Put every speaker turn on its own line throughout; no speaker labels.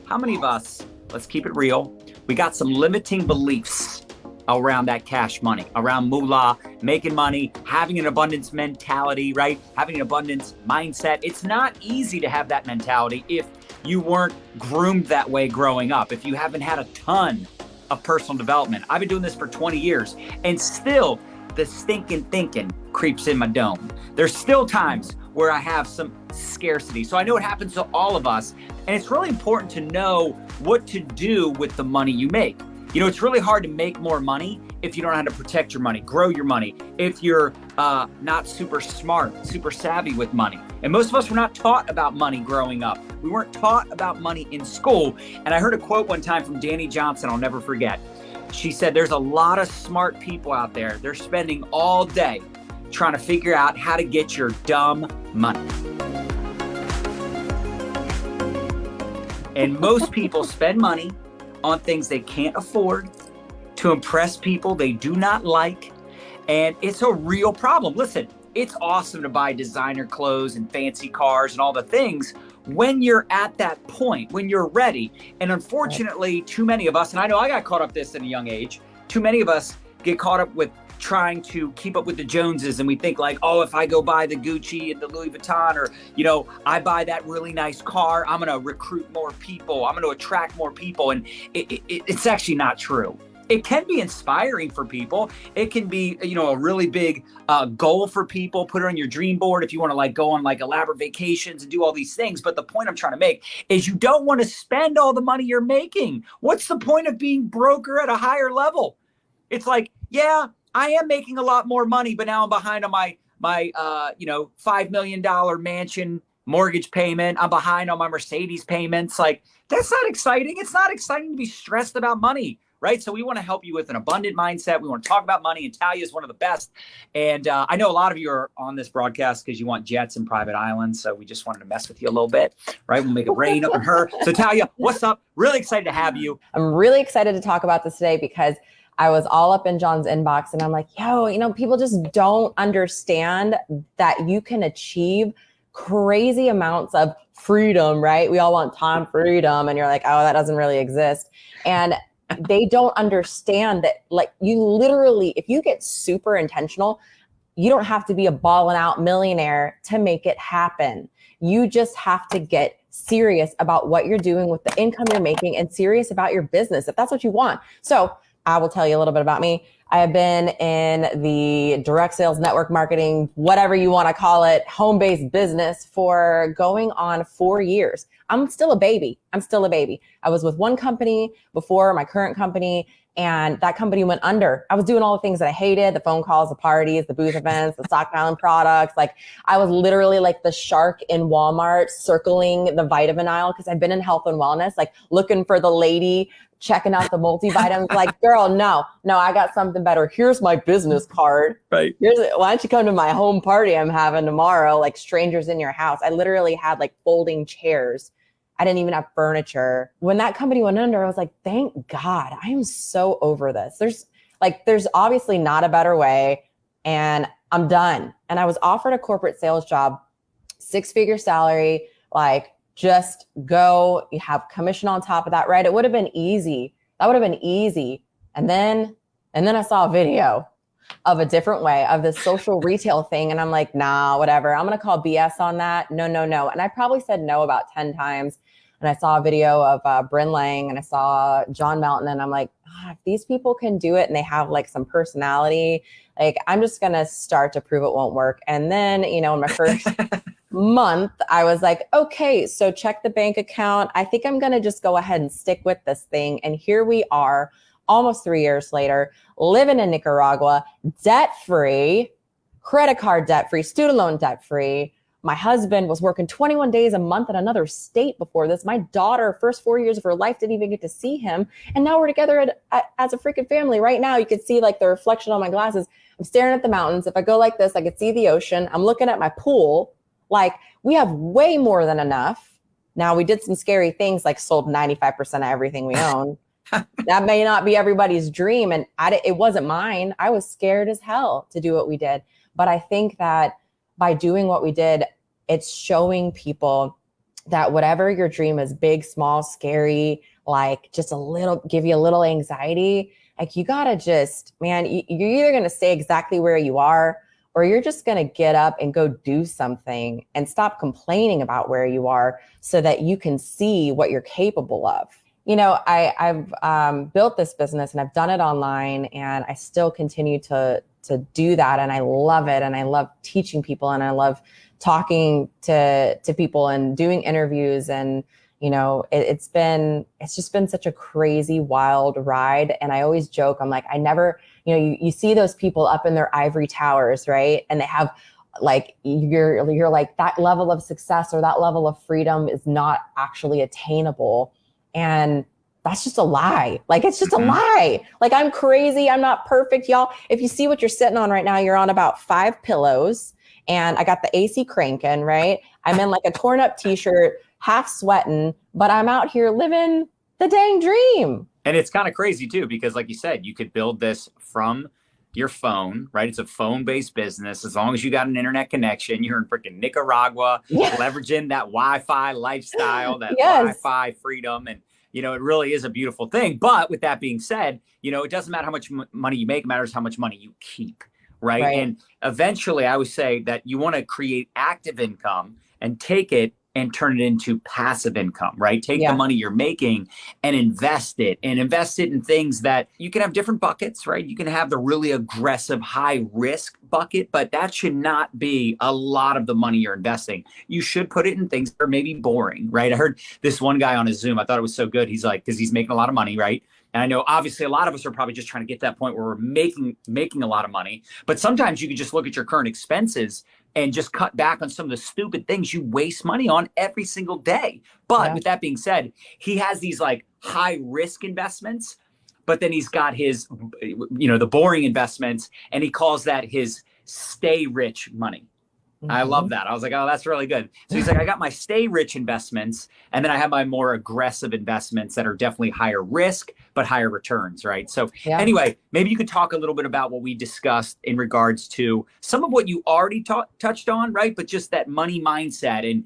how many of us, let's keep it real, we got some limiting beliefs around that cash money, around moolah, making money, having an abundance mentality, right? Having an abundance mindset. It's not easy to have that mentality if you weren't groomed that way growing up, if you haven't had a ton of personal development. I've been doing this for 20 years and still the stinking thinking creeps in my dome. There's still times where I have some scarcity. So I know it happens to all of us. And it's really important to know what to do with the money you make. You know, it's really hard to make more money if you don't know how to protect your money, grow your money, if you're not super smart, super savvy with money. And most of us were not taught about money growing up. We weren't taught about money in school. And I heard a quote one time from Danny Johnson, I'll never forget. She said, there's a lot of smart people out there. They're spending all day trying to figure out how to get your dumb money. And most people spend money on things they can't afford to impress people they do not like. And it's a real problem. Listen, it's awesome to buy designer clothes and fancy cars and all the things when you're at that point, when you're ready. And unfortunately, too many of us, and I know I got caught up this at a young age, too many of us get caught up with trying to keep up with the Joneses. And we think like, oh, if I go buy the Gucci and the Louis Vuitton, or, you know, I buy that really nice car, I'm going to recruit more people. I'm going to attract more people. And it's actually not true. It can be inspiring for people. It can be, you know, a really big goal for people. Put it on your dream board if you want to like go on like elaborate vacations and do all these things. But the point I'm trying to make is you don't want to spend all the money you're making. What's the point of being broker at a higher level? It's like, yeah, I am making a lot more money, but now I'm behind on my $5 million mansion mortgage payment. I'm behind on my Mercedes payments. Like, that's not exciting. It's not exciting to be stressed about money, right? So we want to help you with an abundant mindset. We want to talk about money, and Talia is one of the best. And I know a lot of you are on this broadcast because you want jets and private islands. So we just wanted to mess with you a little bit, right? We'll make it rain up on her. So Talia, what's up? Really excited to have you.
I'm really excited to talk about this today because I was all up in John's inbox and I'm like, yo, you know, people just don't understand that you can achieve crazy amounts of freedom, right? We all want time freedom. And you're like, oh, that doesn't really exist. And they don't understand that, like, you literally, if you get super intentional, you don't have to be a balling out millionaire to make it happen. You just have to get serious about what you're doing with the income you're making and serious about your business, if that's what you want. So I will tell you a little bit about me. I have been in the direct sales, network marketing, whatever you want to call it, home-based business for going on 4 years. I'm still a baby. I was with one company before my current company, and that company went under. I was doing all the things that I hated, the phone calls, the parties, the booth events, the stockpiling products. Like, I was literally like the shark in Walmart circling the vitamin aisle because I've been in health and wellness, like looking for the lady checking out the multivitamins. Like, girl, no, I got something better. Here's my business card.
Right.
Why don't you come to my home party I'm having tomorrow? Like, strangers in your house. I literally had like folding chairs. I didn't even have furniture. When that company went under, I was like, thank God, I am so over this. There's obviously not a better way, and I'm done. And I was offered a corporate sales job, 6-figure salary, like, just go, you have commission on top of that, right? It would have been easy. That would have been easy. And then I saw a video of a different way of this social retail thing. And I'm like, nah, whatever. I'm going to call BS on that. No. And I probably said no about 10 times. And I saw a video of Bryn Lang, and I saw John Melton, and I'm like, if these people can do it and they have like some personality, like, I'm just going to start to prove it won't work. And then, you know, in my first month, I was like, okay, so check the bank account. I think I'm going to just go ahead and stick with this thing. And here we are, almost 3 years later, living in Nicaragua, debt-free, credit card debt-free, student loan debt-free. My husband was working 21 days a month in another state before this. My daughter, first 4 years of her life, didn't even get to see him. And now we're together as a freaking family. Right now, you can see like the reflection on my glasses. I'm staring at the mountains. If I go like this, I can see the ocean. I'm looking at my pool. Like, we have way more than enough. Now, we did some scary things, like sold 95% of everything we own. That may not be everybody's dream. And it wasn't mine. I was scared as hell to do what we did. But I think that by doing what we did, it's showing people that whatever your dream is, big, small, scary, like just give you a little anxiety, like you gotta just, man, you're either gonna stay exactly where you are, or you're just gonna get up and go do something and stop complaining about where you are so that you can see what you're capable of. I've built this business and I've done it online, and I still continue to do that. And I love it. And I love teaching people, and I love talking to people and doing interviews. And, it's just been such a crazy, wild ride. And I always joke, I'm like, I never, you see those people up in their ivory towers, right? And they have like, you're like, that level of success or that level of freedom is not actually attainable. And that's just a lie. Like, it's just a lie. Like, I'm crazy. I'm not perfect, y'all. If you see what you're sitting on right now, you're on about 5 pillows, and I got the AC cranking, right? I'm in like a torn up t-shirt, half sweating, but I'm out here living the dang dream.
And it's kind of crazy too, because like you said, you could build this from your phone, right? It's a phone-based business. As long as you got an internet connection, you're in freaking Nicaragua, leveraging that Wi-Fi lifestyle, that Wi-Fi freedom. And, it really is a beautiful thing. But with that being said, it doesn't matter how much money you make, it matters how much money you keep, right? And eventually I would say that you want to create active income and take it and turn it into passive income, right? Take the money you're making and invest it in things that you can have different buckets, right? You can have the really aggressive, high risk bucket, but that should not be a lot of the money you're investing. You should put it in things that are maybe boring, right? I heard this one guy on a Zoom, I thought it was so good. He's like, because he's making a lot of money, right? And I know obviously a lot of us are probably just trying to get to that point where we're making a lot of money, but sometimes you can just look at your current expenses and just cut back on some of the stupid things you waste money on every single day. But with that being said, he has these like high risk investments, but then he's got his, the boring investments, and he calls that his stay rich money. I love that. I was like, oh, that's really good. So he's like, I got my stay rich investments, and then I have my more aggressive investments that are definitely higher risk, but higher returns, right? So anyway, maybe you could talk a little bit about what we discussed in regards to some of what you already touched on, right? But just that money mindset and,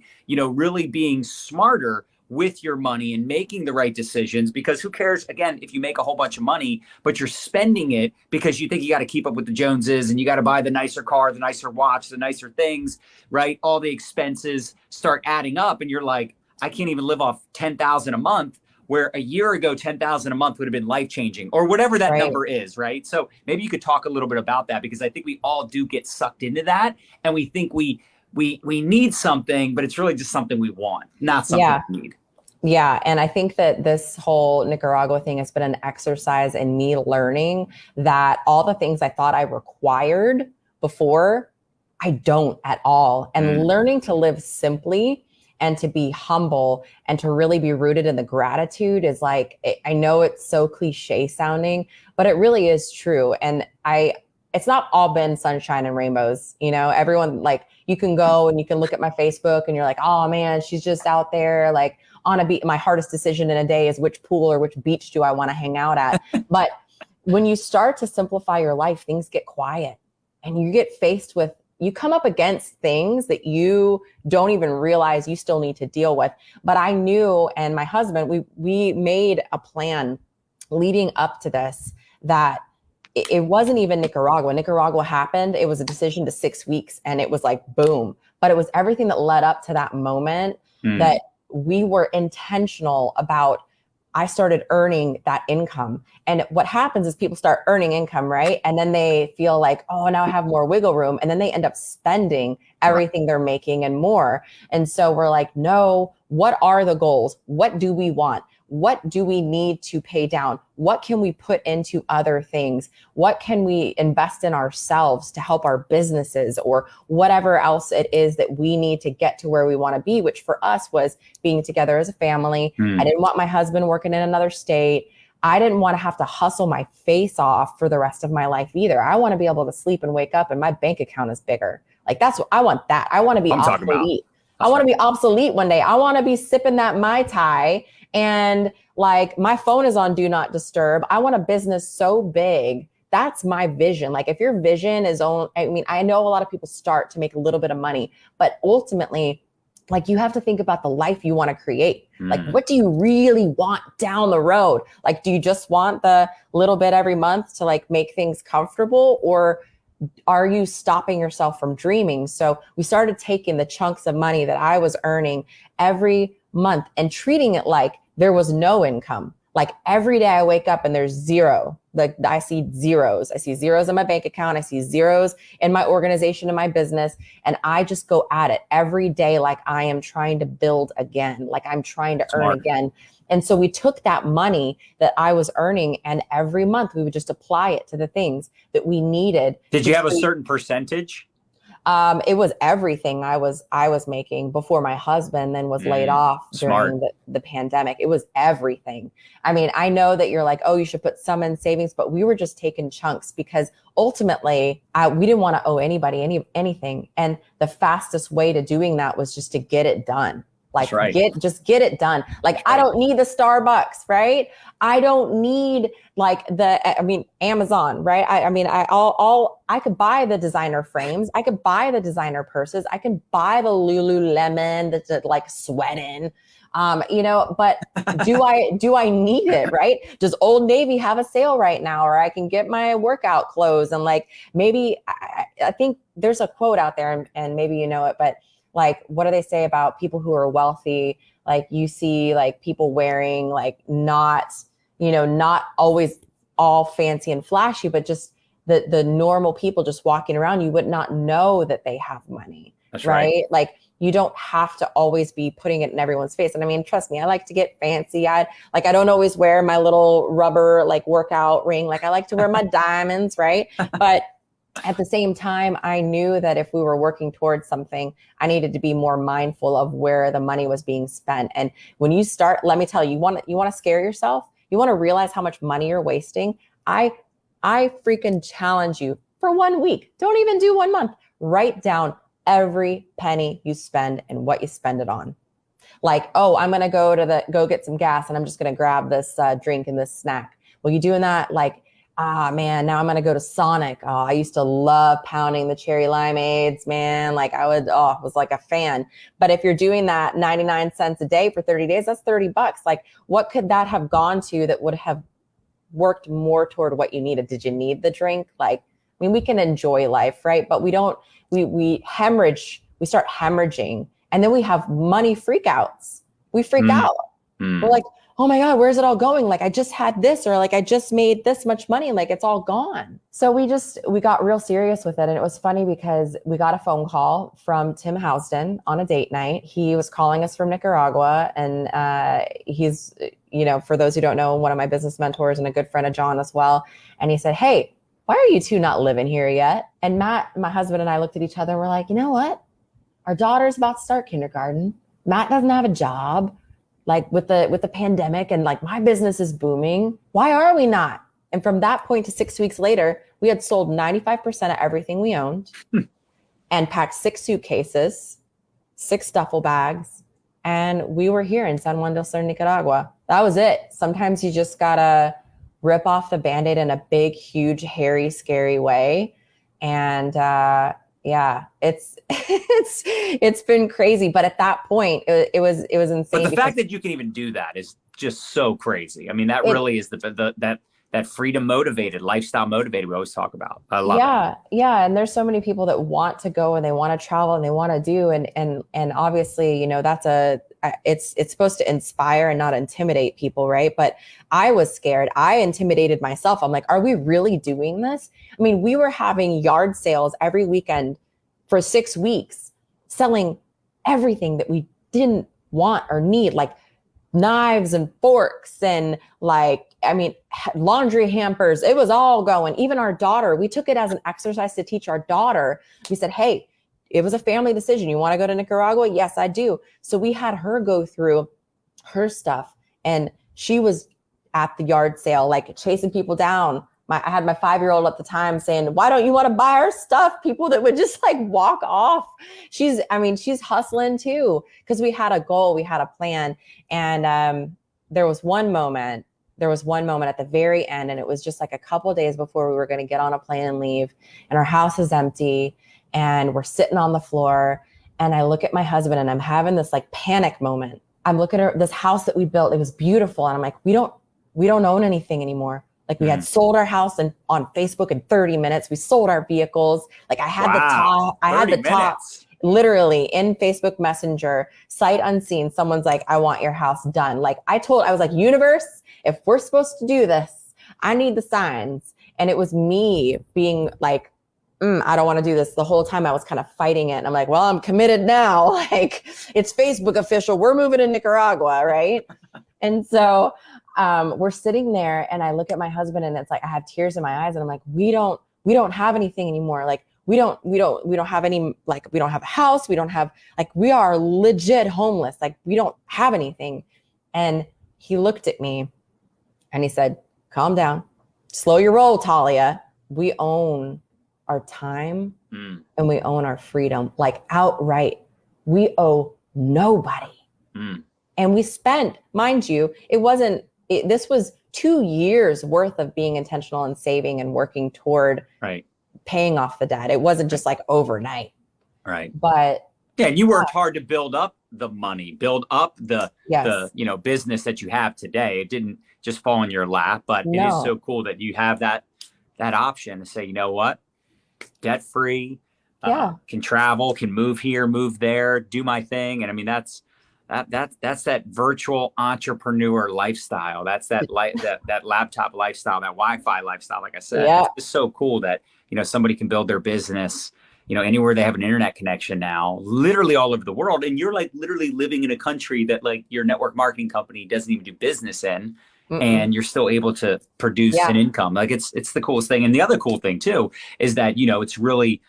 really being smarter with your money and making the right decisions, because who cares, again, if you make a whole bunch of money, but you're spending it because you think you got to keep up with the Joneses and you got to buy the nicer car, the nicer watch, the nicer things, right? All the expenses start adding up and you're like, I can't even live off $10,000 a month, where a year ago, $10,000 a month would have been life-changing, or whatever that number is, right? So maybe you could talk a little bit about that, because I think we all do get sucked into that, and we think we need something, but it's really just something we want, not something we need.
Yeah. And I think that this whole Nicaragua thing has been an exercise in me learning that all the things I thought I required before, I don't at all. And learning to live simply and to be humble and to really be rooted in the gratitude is like, I know it's so cliche sounding, but it really is true. And it's not all been sunshine and rainbows. Everyone, like, you can go and you can look at my Facebook and you're like, oh man, she's just out there like on a beach. My hardest decision in a day is which pool or which beach do I want to hang out at? But when you start to simplify your life, things get quiet and you get faced with, you come up against things that you don't even realize you still need to deal with. But I knew, and my husband, we made a plan leading up to this, that it wasn't even Nicaragua. Nicaragua happened. It was a decision to 6 weeks, and it was like, boom. But it was everything that led up to that moment that we were intentional about. I started earning that income. And what happens is people start earning income, right? And then they feel like, oh, now I have more wiggle room. And then they end up spending everything they're making and more. And so we're like, no, what are the goals? What do we want? What do we need to pay down? What can we put into other things? What can we invest in ourselves to help our businesses, or whatever else it is that we need to get to where we want to be, which for us was being together as a family. I didn't want my husband working in another state. I didn't want to have to hustle my face off for the rest of my life either. I want to be able to sleep and wake up and my bank account is bigger. Like, that's what I want. That I want to be obsolete. I want to be obsolete one day. I want to be sipping that Mai Tai and like my phone is on do not disturb. I want a business so big. That's my vision. Like, if your vision is on, I mean, I know a lot of people start to make a little bit of money, but ultimately Like you have to think about the life you want to create. Like, what do you really want down the road? Like, do you just want the little bit every month to like make things comfortable, or are you stopping yourself from dreaming? So we started taking the chunks of money that I was earning every month and treating it like there was no income. Like every day I wake up and there's zero. Like I see zeros. I see zeros in my bank account. I see zeros in my organization, in my business. And I just go at it every day like I am trying to build again, like I'm trying to earn again. And so we took that money that I was earning, and every month we would just apply it to the things that we needed.
Did you have a certain percentage?
It was everything I was making before my husband then was laid off during the pandemic. It was everything. I mean, I know that you're like, oh, you should put some in savings, but we were just taking chunks because ultimately we didn't want to owe anybody anything. And the fastest way to doing that was just to get it done. Like just get it done. Like I don't need the Starbucks, right? I don't need like Amazon, right? I could buy the designer frames. I could buy the designer purses. I can buy the Lululemon that's like sweating, but do I need it, right? Does Old Navy have a sale right now? Or I can get my workout clothes and like, maybe I think there's a quote out there and maybe you know it, but like, what do they say about people who are wealthy? Like you see like people wearing like not always all fancy and flashy, but just the normal people just walking around, you would not know that they have money. That's right. Like you don't have to always be putting it in everyone's face. And I mean, trust me, I like to get fancy. I don't always wear my little rubber like workout ring. Like I like to wear my diamonds, right? But at the same time, I knew that if we were working towards something, I needed to be more mindful of where the money was being spent. And when you start, let me tell you, you want to scare yourself. You want to realize how much money you're wasting. I freaking challenge you for 1 week. Don't even do 1 month. Write down every penny you spend and what you spend it on. Like, oh, I'm going to go get some gas and I'm just going to grab this drink and this snack. Well, you doing that like, man, now I'm going to go to Sonic. Oh, I used to love pounding the cherry limeades, man. Like I was like a fan. But if you're doing that 99 cents a day for 30 days, that's $30. Like what could that have gone to that would have worked more toward what you needed? Did you need the drink? Like, I mean, we can enjoy life, right? But we hemorrhage, we start hemorrhaging, and then we have money freakouts. We freak out. We're like, oh my God, where's it all going? Like I just had this, or like I just made this much money, like it's all gone. So we got real serious with it. And it was funny because we got a phone call from Tim Housden on a date night. He was calling us from Nicaragua, and he's, for those who don't know, one of my business mentors and a good friend of John as well. And he said, hey, why are you two not living here yet? And Matt, my husband, and I looked at each other and we're like, you know what? Our daughter's about to start kindergarten. Matt doesn't have a job. Like with the pandemic, and like my business is booming. Why are we not? And from that point to 6 weeks later, we had sold 95% of everything we owned and packed 6 suitcases, 6 duffel bags. And we were here in San Juan del Sur, Nicaragua. That was it. Sometimes you just gotta rip off the Band-Aid in a big, huge, hairy, scary way. And yeah, it's been crazy. But at that point, it was insane.
But the fact that you can even do that is just so crazy. I mean, that really is that freedom motivated, lifestyle motivated we always talk about. I love it.
Yeah. And there's so many people that want to go and they want to travel and they want to do. And obviously, it's supposed to inspire and not intimidate people, right? But I was scared. I intimidated myself. I'm like, are we really doing this? I mean, we were having yard sales every weekend for 6 weeks, selling everything that we didn't want or need, like knives and forks and laundry hampers. It was all going. Even our daughter, we took it as an exercise to teach our daughter. We said, hey, it was a family decision. You want to go to Nicaragua? Yes, I do. So we had her go through her stuff, and she was at the yard sale, like chasing people down. I had my 5-year-old at the time saying, why don't you want to buy our stuff? People that would just like walk off. She's hustling too, because we had a goal, we had a plan. And there was one moment at the very end, and it was just like a couple of days before we were going to get on a plane and leave, and our house is empty and we're sitting on the floor. And I look at my husband and I'm having this like panic moment. I'm looking at this house that we built. It was beautiful. And I'm like, we don't own anything anymore. Like we had sold our house and on Facebook in 30 minutes. We sold our vehicles. Like I had the top literally in Facebook Messenger, sight unseen. Someone's like, I want your house done. Like I was like, universe, if we're supposed to do this, I need the signs. And it was me being like, I don't want to do this. The whole time I was kind of fighting it. And I'm like, well, I'm committed now. Like it's Facebook official. We're moving to Nicaragua. Right. And so we're sitting there and I look at my husband and it's like, I have tears in my eyes and I'm like, we don't have anything anymore. Like we don't have any, like, we don't have a house. We don't have, like, we are legit homeless. Like we don't have anything. And he looked at me and he said, calm down, slow your roll, Talia. We own our time and we own our freedom, like outright. We owe nobody. And we spent, mind you, this was 2 years worth of being intentional and saving and working toward paying off the debt. It wasn't just like overnight.
Right.
But
yeah, and you worked hard to build up the money, build up the business that you have today. It didn't just fall in your lap, but it is so cool that you have that option to say, you know what, debt free, can travel, can move here, move there, do my thing. And I mean, that's that virtual entrepreneur lifestyle. That's that laptop lifestyle, that Wi-Fi lifestyle. Like I said, it's just so cool that, somebody can build their business, anywhere they have an internet connection now, literally all over the world. And you're like literally living in a country that like your network marketing company doesn't even do business in. And you're still able to produce an income. Like it's the coolest thing. And the other cool thing too, is that, it's really,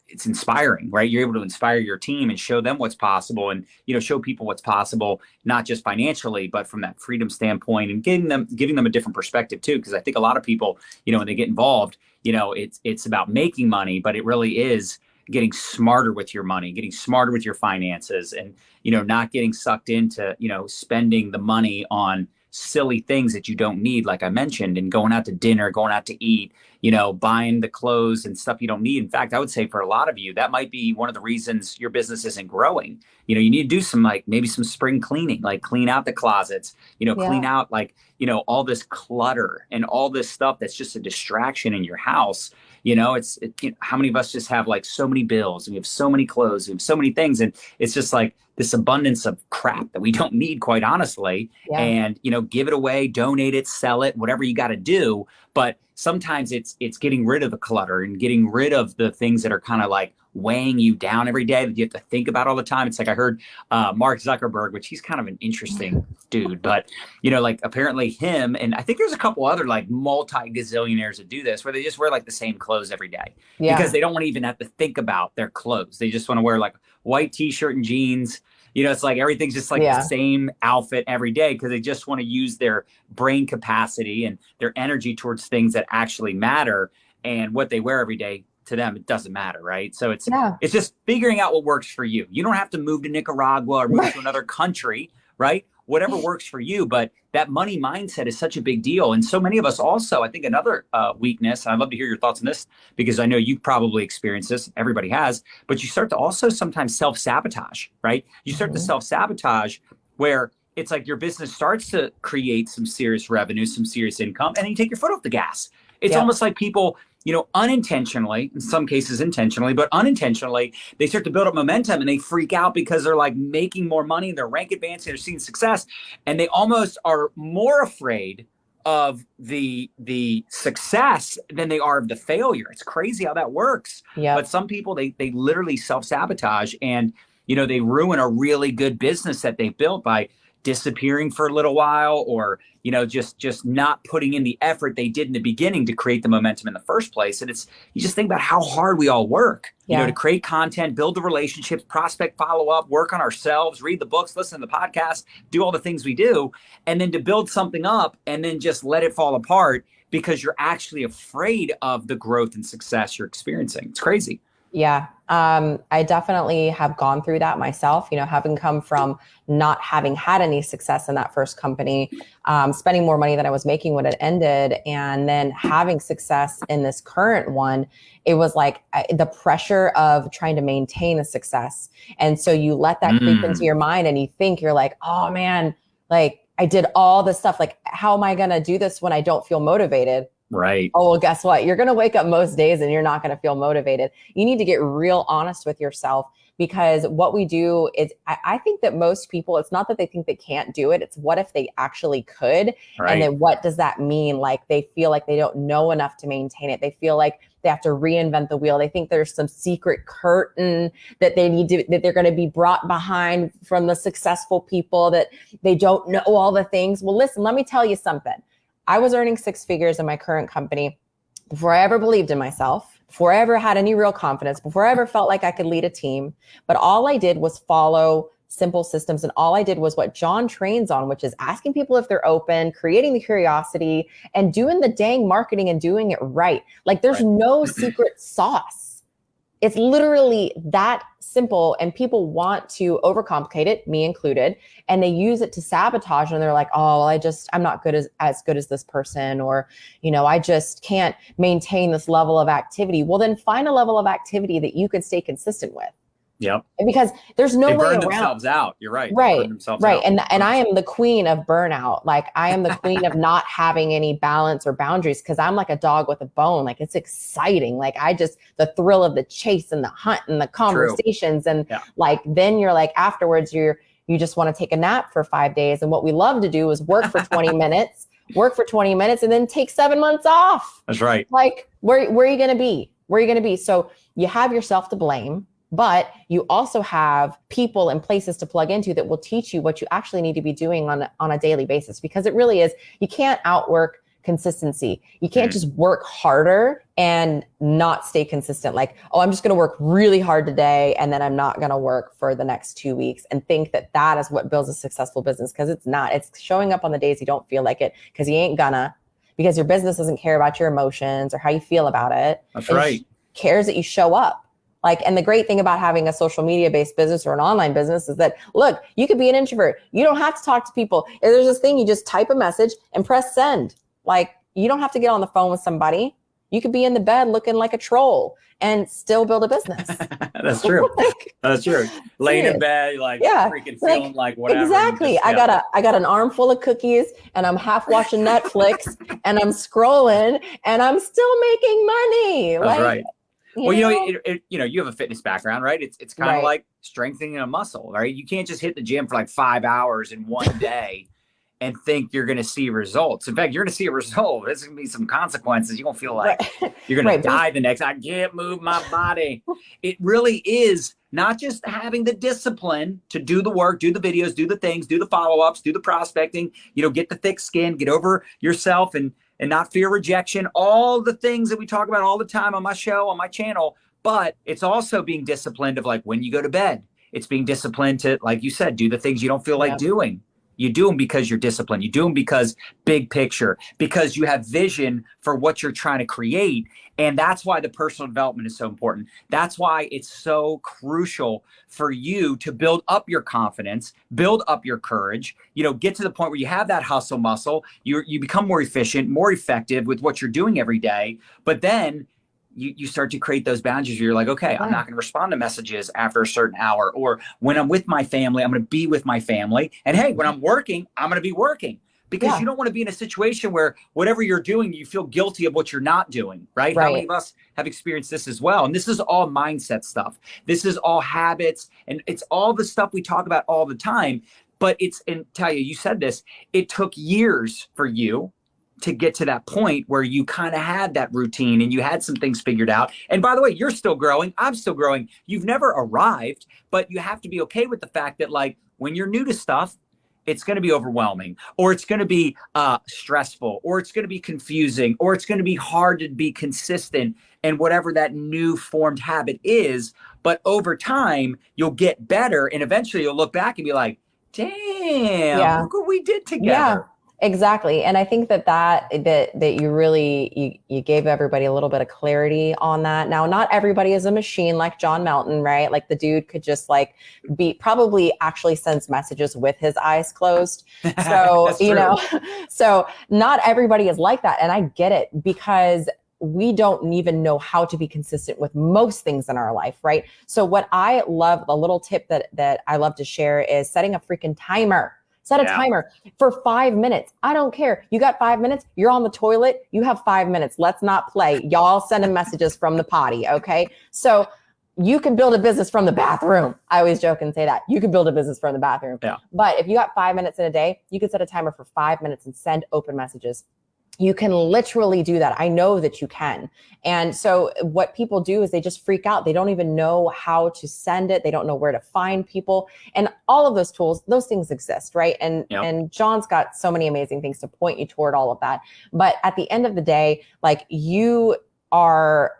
it's inspiring, right? You're able to inspire your team and show them what's possible and, show people what's possible, not just financially, but from that freedom standpoint and giving them a different perspective too. Cause I think a lot of people, when they get involved, it's about making money, but it really is getting smarter with your money, getting smarter with your finances and, not getting sucked into, spending the money on silly things that you don't need, like I mentioned, and going out to dinner, going out to eat, buying the clothes and stuff you don't need. In fact, I would say for a lot of you, that might be one of the reasons your business isn't growing. You need to do some, maybe some spring cleaning, like clean out the closets, clean out all this clutter and all this stuff that's just a distraction in your house. How many of us just have like so many bills and we have so many clothes, we have so many things. And it's just like this abundance of crap that we don't need, quite honestly. And, give it away, donate it, sell it, whatever you got to do. But sometimes it's getting rid of the clutter and getting rid of the things that are kind of like weighing you down every day that you have to think about all the time. It's like I heard Mark Zuckerberg, which he's kind of an interesting dude, but like apparently him, and I think there's a couple other like multi-gazillionaires that do this where they just wear like the same clothes every day because they don't want to even have to think about their clothes. They just want to wear like white t-shirt and jeans. It's like everything's just like the same outfit every day because they just want to use their brain capacity and their energy towards things that actually matter. And what they wear every day, to them, it doesn't matter, right? So it's just figuring out what works for you. You don't have to move to Nicaragua or move to another country, right? Whatever works for you. But that money mindset is such a big deal. And so many of us also, I think another weakness, and I'd love to hear your thoughts on this because I know you've probably experienced this, everybody has, but you start to also sometimes self-sabotage, right? You start to self-sabotage where it's like your business starts to create some serious revenue, some serious income, and then you take your foot off the gas. It's almost like people, unintentionally, in some cases intentionally, but unintentionally, they start to build up momentum and they freak out because they're like making more money, they're rank advancing, they're seeing success. And they almost are more afraid of the success than they are of the failure. It's crazy how that works. But some people, they literally self-sabotage and, they ruin a really good business that they built by disappearing for a little while or, just not putting in the effort they did in the beginning to create the momentum in the first place. And you just think about how hard we all work, to create content, build the relationships, prospect, follow up, work on ourselves, read the books, listen to the podcast, do all the things we do. And then to build something up and then just let it fall apart because you're actually afraid of the growth and success you're experiencing. It's crazy.
Yeah. I definitely have gone through that myself, having come from not having had any success in that first company, spending more money than I was making when it ended, and then having success in this current one. It was like the pressure of trying to maintain the success. And so you let that creep into your mind and you think you're like, oh man, like I did all this stuff. Like, how am I going to do this when I don't feel motivated?
Right.
Oh, well, guess what? You're going to wake up most days and you're not going to feel motivated. You need to get real honest with yourself, because what we do is, I think that most people, it's not that they think they can't do it. It's what if they actually could?
Right.
And then what does that mean? Like, they feel like they don't know enough to maintain it. They feel like they have to reinvent the wheel. They think there's some secret curtain that that they're going to be brought behind from the successful people, that they don't know all the things. Well, listen, let me tell you something. I was earning 6 figures in my current company before I ever believed in myself, before I ever had any real confidence, before I ever felt like I could lead a team. But all I did was follow simple systems. And all I did was what John trains on, which is asking people if they're open, creating the curiosity, and doing the dang marketing and doing it right. Like, there's no secret sauce. It's literally that simple, and people want to overcomplicate it, me included, and they use it to sabotage. And they're like, oh, well, I'm not as good as this person, or, I just can't maintain this level of activity. Well, then find a level of activity that you can stay consistent with.
Yep.
Because there's no way around.
They burn themselves out. You're right.
Right. Right. And I am the queen of burnout. Like, I am the queen of not having any balance or boundaries, because I'm like a dog with a bone. Like, it's exciting. Like, the thrill of the chase and the hunt and the conversations. True. And like, then you're like, afterwards, you just want to take a nap for 5 days. And what we love to do is work for 20 minutes, and then take 7 months off.
That's right.
Like, where are you going to be? Where are you going to be? So you have yourself to blame, but you also have people and places to plug into that will teach you what you actually need to be doing on a daily basis. Because it really is, you can't outwork consistency. You can't just work harder and not stay consistent. Like, oh, I'm just going to work really hard today, and then I'm not going to work for the next 2 weeks, and think that is what builds a successful business. Because it's not. It's showing up on the days you don't feel like it, because you ain't gonna, because your business doesn't care about your emotions or how you feel about it.
That's right.
It cares that you show up. Like, and the great thing about having a social media based business or an online business is that, look, you could be an introvert. You don't have to talk to people. If there's this thing, you just type a message and press send. Like, you don't have to get on the phone with somebody. You could be in the bed looking like a troll and still build a business.
That's true. That's true. Laying in bed, freaking feeling like whatever.
Exactly. I got an armful of cookies, and I'm half watching Netflix, and I'm scrolling, and I'm still making money.
That's right. Well, you have a fitness background, right? It's kind of like strengthening a muscle, right? You can't just hit the gym for like 5 hours in one day and think you're going to see results. In fact, you're going to see a result. There's going to be some consequences. You're going to feel like you're going to die the next. I can't move my body. It really is not just having the discipline to do the work, do the videos, do the things, do the follow-ups, do the prospecting, get the thick skin, get over yourself, and not fear rejection, all the things that we talk about all the time on my show, on my channel. But it's also being disciplined of, like, when you go to bed, it's being disciplined to, like you said, do the things you don't feel like doing. You do them because you're disciplined. You do them because big picture, because you have vision for what you're trying to create. And that's why the personal development is so important. That's why it's so crucial for you to build up your confidence, build up your courage, get to the point where you have that hustle muscle. You become more efficient, more effective with what you're doing every day. But then you start to create those boundaries where you're like, okay, I'm not going to respond to messages after a certain hour, or when I'm with my family, I'm going to be with my family. And hey, when I'm working, I'm going to be working, because you don't want to be in a situation where whatever you're doing, you feel guilty of what you're not doing, right? How many of us have experienced this as well? And this is all mindset stuff. This is all habits, and it's all the stuff we talk about all the time. But and Talia, you said this, it took years for you to get to that point where you kind of had that routine and you had some things figured out. And by the way, you're still growing. I'm still growing. You've never arrived, but you have to be okay with the fact that, like, when you're new to stuff, it's going to be overwhelming, or it's going to be stressful, or it's going to be confusing, or it's going to be hard to be consistent and whatever that new formed habit is. But over time, you'll get better, and eventually you'll look back and be like, damn, look what we did together.
Exactly. And I think that you really, you gave everybody a little bit of clarity on that. Now, not everybody is a machine like John Melton, right? Like the dude could just like probably actually sends messages with his eyes closed. So,
That's true.
So not everybody is like that. And I get it, because we don't even know how to be consistent with most things in our life, right? So what I love, the little tip that I love to share is setting a freaking timer. Set a timer for 5 minutes. I don't care. You got 5 minutes. You're on the toilet. You have 5 minutes. Let's not play. Y'all sending messages from the potty. Okay. So you can build a business from the bathroom. I always joke and say that you can build a business from the bathroom.
Yeah.
But if you got 5 minutes in a day, you can set a timer for 5 minutes and send open messages. You can literally do that. I know that you can. And so what people do is they just freak out. They don't even know how to send it. They don't know where to find people. And all of those tools, those things exist, right? And John's got so many amazing things to point you toward all of that. But at the end of the day, like, you are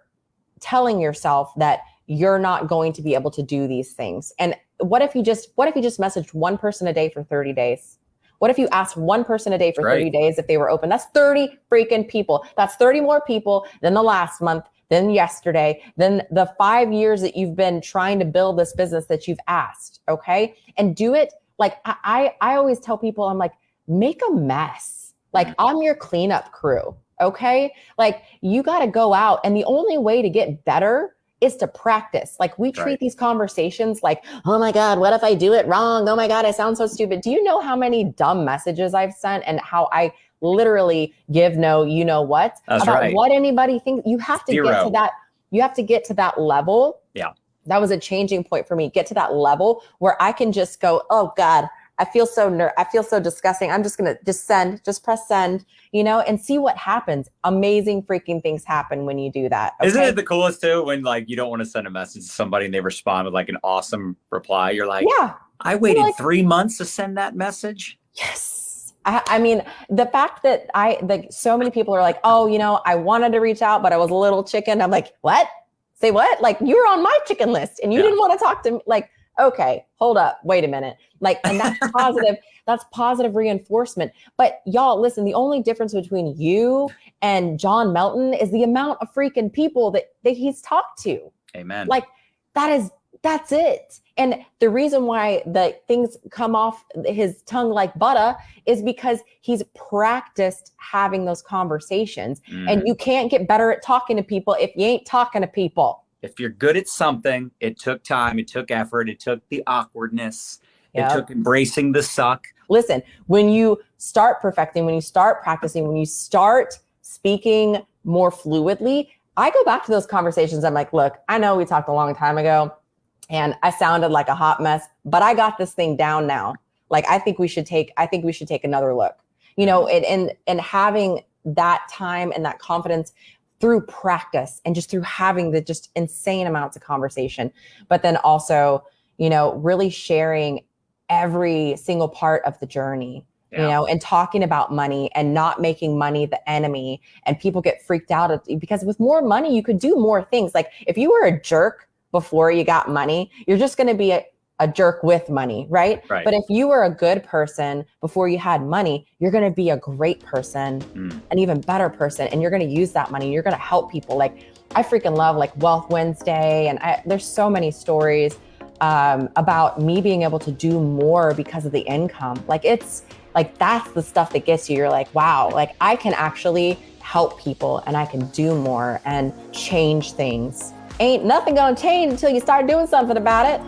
telling yourself that you're not going to be able to do these things. And what if you just messaged one person a day for 30 days? What if you asked one person a day for 30 days if they were open? That's 30 freaking people. That's 30 more people than the last month, than yesterday, than the 5 years that you've been trying to build this business that you've asked. Okay. And do it. Like I always tell people, I'm like, make a mess. Like, I'm your cleanup crew. Okay. Like, you got to go out, and the only way to get better is to practice. Like, we treat these conversations like, oh my God, what if I do it wrong? Oh my God, I sound so stupid. Do you know how many dumb messages I've sent and how I literally give no, you know what, about what anybody thinks? You have to get to that. You have to get to that level.
Yeah.
That was a changing point for me. Get to that level where I can just go, oh God, I feel so disgusting. I'm just going to just press send, and see what happens. Amazing freaking things happen when you do that. Okay?
Isn't it the coolest too, when like you don't want to send a message to somebody and they respond with like an awesome reply? You're like, yeah, I waited 3 months to send that message.
Yes. I mean, the fact that so many people are like, oh, I wanted to reach out, but I was a little chicken. I'm like, what? Say what? Like, you were on my chicken list and you didn't want to talk to me. Like, okay, hold up, wait a minute. Like, and that's positive. That's positive reinforcement. But y'all, listen, the only difference between you and John Melton is the amount of freaking people that he's talked to.
Amen.
Like, that's it. And the reason why the things come off his tongue like butter is because he's practiced having those conversations. And you can't get better at talking to people if you ain't talking to people.
If you're good at something, it took time, it took effort, it took the awkwardness, it took embracing the suck.
Listen, when you start perfecting, when you start practicing, when you start speaking more fluidly, I go back to those conversations. I'm like, look, I know we talked a long time ago and I sounded like a hot mess, but I got this thing down now. Like, I think we should take another look, and having that time and that confidence through practice and just through having the just insane amounts of conversation, but then also, really sharing every single part of the journey, and talking about money and not making money the enemy. And people get freaked out because with more money, you could do more things. Like, if you were a jerk before you got money, you're just going to be a jerk with money, right? But if you were a good person before you had money, you're going to be a great person, an even better person. And you're going to use that money. You're going to help people. Like, I freaking love like Wealth Wednesday. And there's so many stories about me being able to do more because of the income. Like, it's like, that's the stuff that gets you. You're like, wow, like, I can actually help people and I can do more and change things. Ain't nothing going to change until you start doing something about it.